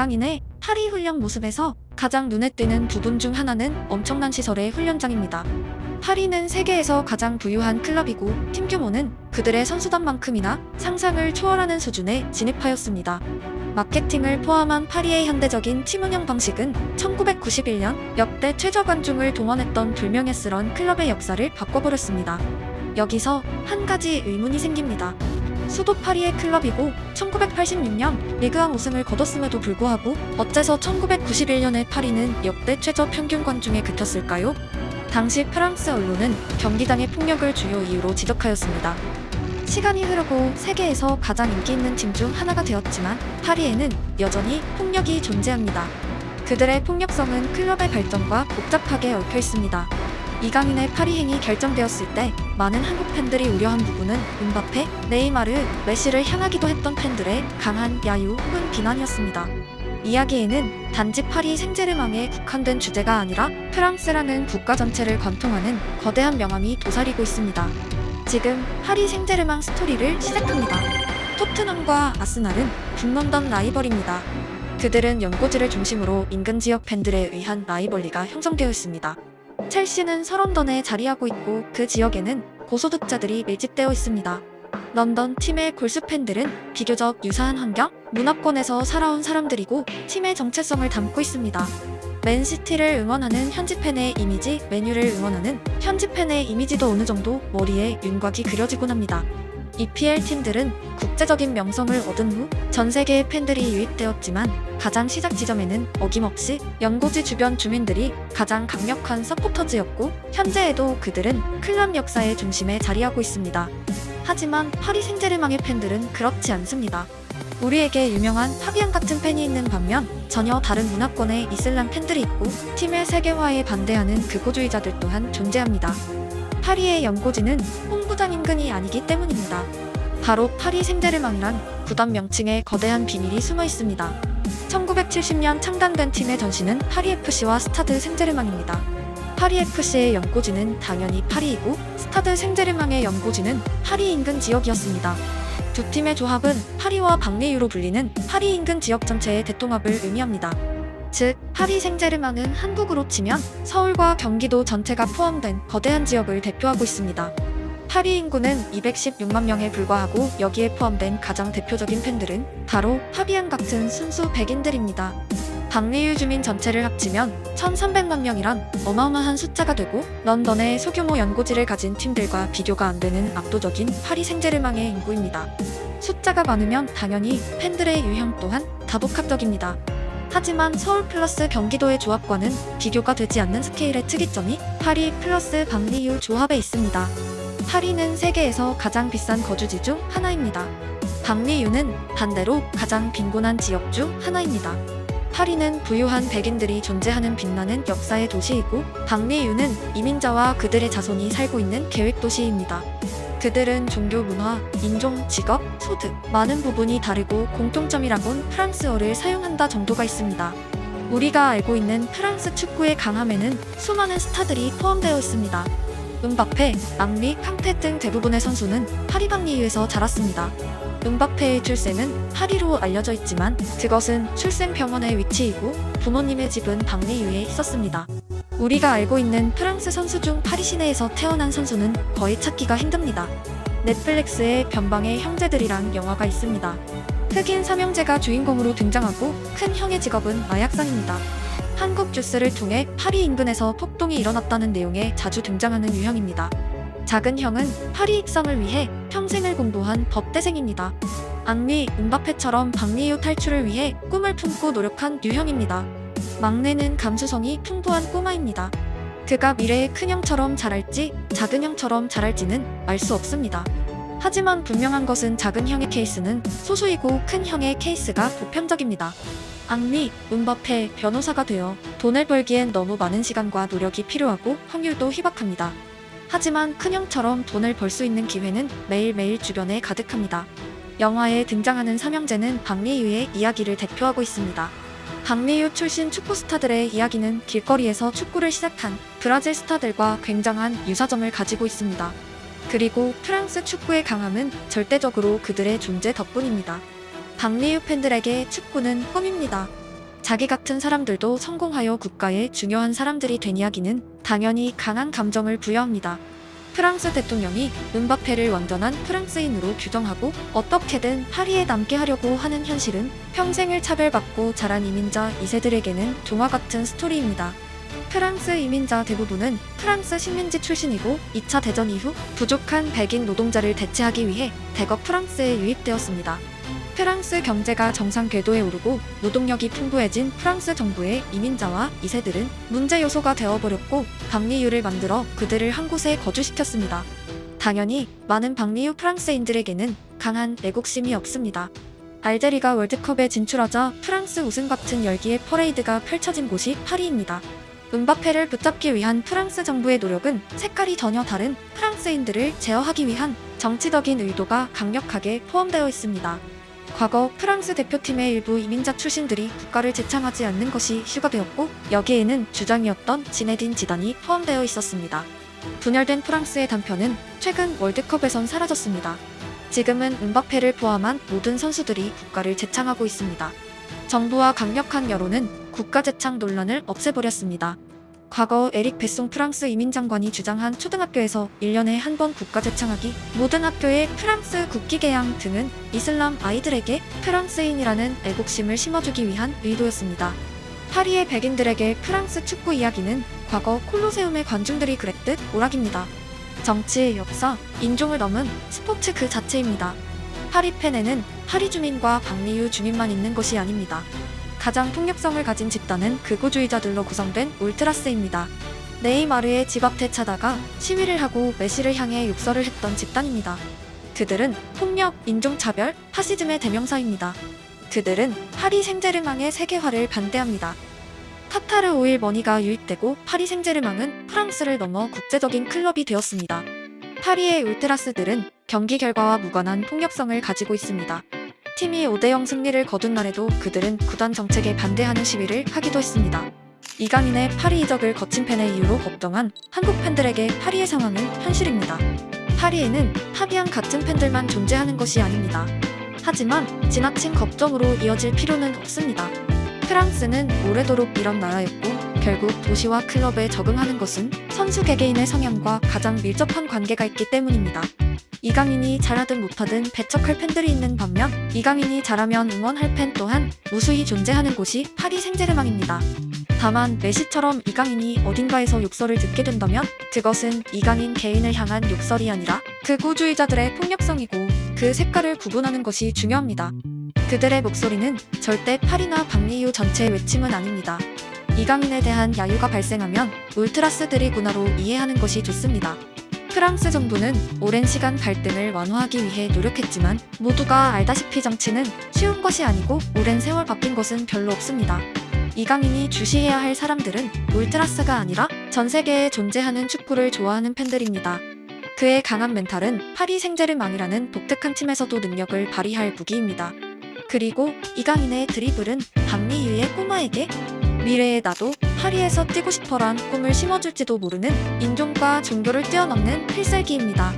이강인의 파리 훈련 모습에서 가장 눈에 띄는 부분 중 하나는 엄청난 시설의 훈련장입니다. 파리는 세계에서 가장 부유한 클럽이고 팀 규모는 그들의 선수단만큼이나 상상을 초월하는 수준에 진입하였습니다. 마케팅을 포함한 파리의 현대적인 팀 운영 방식은 1991년 역대 최저 관중을 동원했던 불명예스런 클럽의 역사를 바꿔버렸습니다. 여기서 한 가지 의문이 생깁니다. 수도 파리의 클럽이고 1986년 리그왕 우승을 거뒀음에도 불구하고 어째서 1991년에 파리는 역대 최저 평균 관중에 그쳤을까요? 당시 프랑스 언론은 경기장의 폭력을 주요 이유로 지적하였습니다. 시간이 흐르고 세계에서 가장 인기 있는 팀 중 하나가 되었지만 파리에는 여전히 폭력이 존재합니다. 그들의 폭력성은 클럽의 발전과 복잡하게 얽혀 있습니다. 이강인의 파리 행이 결정되었을 때 많은 한국 팬들이 우려한 부분은 음바페, 네이마르, 메시를 향하기도 했던 팬들의 강한 야유 혹은 비난이었습니다. 이야기에는 단지 파리 생제르맹에 국한된 주제가 아니라 프랑스라는 국가 전체를 관통하는 거대한 명암이 도사리고 있습니다. 지금 파리 생제르맹 스토리를 시작합니다. 토트넘과 아스날은 북런던 라이벌입니다. 그들은 연고지를 중심으로 인근 지역 팬들에 의한 라이벌리가 형성되어 있습니다. 첼시는 서런던에 자리하고 있고 그 지역에는 고소득자들이 밀집되어 있습니다. 런던 팀의 골수 팬들은 비교적 유사한 환경, 문화권에서 살아온 사람들이고 팀의 정체성을 담고 있습니다. 맨시티를 응원하는 현지 팬의 이미지, 맨유를 응원하는 현지 팬의 이미지도 어느 정도 머리에 윤곽이 그려지곤 합니다. EPL 팀들은 국제적인 명성을 얻은 후 전 세계의 팬들이 유입되었지만 가장 시작 지점에는 어김없이 연고지 주변 주민들이 가장 강력한 서포터즈였고 현재에도 그들은 클럽 역사의 중심에 자리하고 있습니다. 하지만 파리 생제르맹의 팬들은 그렇지 않습니다. 우리에게 유명한 파비앙 같은 팬이 있는 반면 전혀 다른 문화권의 이슬람 팬들이 있고 팀의 세계화에 반대하는 극우주의자들 또한 존재합니다. 파리의 연고지는 홍구장 인근이 아니기 때문입니다. 바로 파리 생제르맹이란 구단 명칭에 거대한 비밀이 숨어 있습니다. 1970년 창단된 팀의 전신은 파리 FC와 스타드 생제르맹입니다. 파리 FC의 연고지는 당연히 파리이고 스타드 생제르맹의 연고지는 파리 인근 지역이었습니다. 두 팀의 조합은 파리와 박리유로 불리는 파리 인근 지역 전체의 대통합을 의미합니다. 즉, 파리 생제르맹은 한국으로 치면 서울과 경기도 전체가 포함된 거대한 지역을 대표하고 있습니다. 파리 인구는 216만 명에 불과하고 여기에 포함된 가장 대표적인 팬들은 바로 파비앙 같은 순수 백인들입니다. 박리유 주민 전체를 합치면 1300만 명이란 어마어마한 숫자가 되고 런던의 소규모 연고지를 가진 팀들과 비교가 안 되는 압도적인 파리 생제르맹의 인구입니다. 숫자가 많으면 당연히 팬들의 유형 또한 다복합적입니다. 하지만 서울 플러스 경기도의 조합과는 비교가 되지 않는 스케일의 특이점이 파리 플러스 박리유 조합에 있습니다. 파리는 세계에서 가장 비싼 거주지 중 하나입니다. 박리유는 반대로 가장 빈곤한 지역 중 하나입니다. 파리는 부유한 백인들이 존재하는 빛나는 역사의 도시이고 박리유는 이민자와 그들의 자손이 살고 있는 계획도시입니다. 그들은 종교, 문화, 인종, 직업, 소득, 많은 부분이 다르고 공통점이라곤 프랑스어를 사용한다 정도가 있습니다. 우리가 알고 있는 프랑스 축구의 강함에는 수많은 스타들이 포함되어 있습니다. 음바페, 앙리, 캉테 등 대부분의 선수는 파리 박리유에서 자랐습니다. 음바페의 출생은 파리로 알려져 있지만 그것은 출생병원의 위치이고 부모님의 집은 박리유에 있었습니다. 우리가 알고 있는 프랑스 선수 중 파리 시내에서 태어난 선수는 거의 찾기가 힘듭니다. 넷플릭스에 변방의 형제들이란 영화가 있습니다. 흑인 삼형제가 주인공으로 등장하고 큰 형의 직업은 마약상입니다. 한국 뉴스를 통해 파리 인근에서 폭동이 일어났다는 내용에 자주 등장하는 유형입니다. 작은 형은 파리 입성을 위해 평생을 공부한 법대생입니다. 앙리, 음바페처럼 박리유 탈출을 위해 꿈을 품고 노력한 유형입니다. 막내는 감수성이 풍부한 꼬마입니다. 그가 미래의 큰형처럼 자랄지 작은 형처럼 자랄지는 알 수 없습니다. 하지만 분명한 것은 작은 형의 케이스는 소수이고 큰 형의 케이스가 보편적입니다. 앙리, 음바페, 변호사가 되어 돈을 벌기엔 너무 많은 시간과 노력이 필요하고 확률도 희박합니다. 하지만 큰형처럼 돈을 벌 수 있는 기회는 매일매일 주변에 가득합니다. 영화에 등장하는 삼형제는 박리유의 이야기를 대표하고 있습니다. 박리유 출신 축구 스타들의 이야기는 길거리에서 축구를 시작한 브라질 스타들과 굉장한 유사점을 가지고 있습니다. 그리고 프랑스 축구의 강함은 절대적으로 그들의 존재 덕분입니다. 박리유 팬들에게 축구는 꿈입니다. 자기 같은 사람들도 성공하여 국가의 중요한 사람들이 된 이야기는 당연히 강한 감정을 부여합니다. 프랑스 대통령이 음바페를 완전한 프랑스인으로 규정하고 어떻게든 파리에 남게 하려고 하는 현실은 평생을 차별받고 자란 이민자 2세들에게는 동화 같은 스토리입니다. 프랑스 이민자 대부분은 프랑스 식민지 출신이고 2차 대전 이후 부족한 백인 노동자를 대체하기 위해 대거 프랑스에 유입되었습니다. 프랑스 경제가 정상 궤도에 오르고 노동력이 풍부해진 프랑스 정부의 이민자와 2세들은 문제 요소가 되어버렸고 박리유를 만들어 그들을 한 곳에 거주시켰습니다. 당연히 많은 박리유 프랑스인들에게는 강한 애국심이 없습니다. 알제리가 월드컵에 진출하자 프랑스 우승 같은 열기의 퍼레이드가 펼쳐진 곳이 파리입니다. 음바페를 붙잡기 위한 프랑스 정부의 노력은 색깔이 전혀 다른 프랑스인들을 제어하기 위한 정치적인 의도가 강력하게 포함되어 있습니다. 과거 프랑스 대표팀의 일부 이민자 출신들이 국가를 재창하지 않는 것이 휴가되었고 여기에는 주장이었던 지네딘 지단이 포함되어 있었습니다. 분열된 프랑스의 단편은 최근 월드컵에선 사라졌습니다. 지금은 음바페를 포함한 모든 선수들이 국가를 재창하고 있습니다. 정부와 강력한 여론은 국가 재창 논란을 없애버렸습니다. 과거 에릭 베송 프랑스 이민장관이 주장한 초등학교에서 1년에 한 번 국가 재창하기, 모든 학교에 프랑스 국기 개양 등은 이슬람 아이들에게 프랑스인이라는 애국심을 심어주기 위한 의도였습니다. 파리의 백인들에게 프랑스 축구 이야기는 과거 콜로세움의 관중들이 그랬듯 오락입니다. 정치, 역사, 인종을 넘은 스포츠 그 자체입니다. 파리 팬에는 파리 주민과 박리유 주민만 있는 것이 아닙니다. 가장 폭력성을 가진 집단은 극우주의자들로 구성된 울트라스입니다. 네이마르의 집 앞에 차다가 시위를 하고 메시를 향해 욕설을 했던 집단입니다. 그들은 폭력, 인종차별, 파시즘의 대명사입니다. 그들은 파리 생제르맹의 세계화를 반대합니다. 카타르 오일 머니가 유입되고 파리 생제르맹은 프랑스를 넘어 국제적인 클럽이 되었습니다. 파리의 울트라스들은 경기 결과와 무관한 폭력성을 가지고 있습니다. 팀이 5대0 승리를 거둔 날에도 그들은 구단 정책에 반대하는 시위를 하기도 했습니다. 이강인의 파리 이적을 거친 팬의 이유로 걱정한 한국 팬들에게 파리의 상황은 현실입니다. 파리에는 합의한 같은 팬들만 존재하는 것이 아닙니다. 하지만 지나친 걱정으로 이어질 필요는 없습니다. 프랑스는 오래도록 이런 나라였고 결국 도시와 클럽에 적응하는 것은 선수 개개인의 성향과 가장 밀접한 관계가 있기 때문입니다. 이강인이 잘하든 못하든 배척할 팬들이 있는 반면 이강인이 잘하면 응원할 팬 또한 무수히 존재하는 곳이 파리 생제르맹입니다. 다만 메시처럼 이강인이 어딘가에서 욕설을 듣게 된다면 그것은 이강인 개인을 향한 욕설이 아니라 극우주의자들의 폭력성이고 그 색깔을 구분하는 것이 중요합니다. 그들의 목소리는 절대 파리나 박리유 전체의 외침은 아닙니다. 이강인에 대한 야유가 발생하면 울트라스들이 군화로 이해하는 것이 좋습니다. 프랑스 정부는 오랜 시간 갈등을 완화하기 위해 노력했지만 모두가 알다시피 정치는 쉬운 것이 아니고 오랜 세월 바뀐 것은 별로 없습니다. 이강인이 주시해야 할 사람들은 울트라스가 아니라 전 세계에 존재하는 축구를 좋아하는 팬들입니다. 그의 강한 멘탈은 파리 생제르맹이라는 독특한 팀에서도 능력을 발휘할 무기입니다. 그리고 이강인의 드리블은 박리유의 꼬마에게 미래의 나도 파리에서 뛰고 싶어란 꿈을 심어줄지도 모르는 인종과 종교를 뛰어넘는 필살기입니다.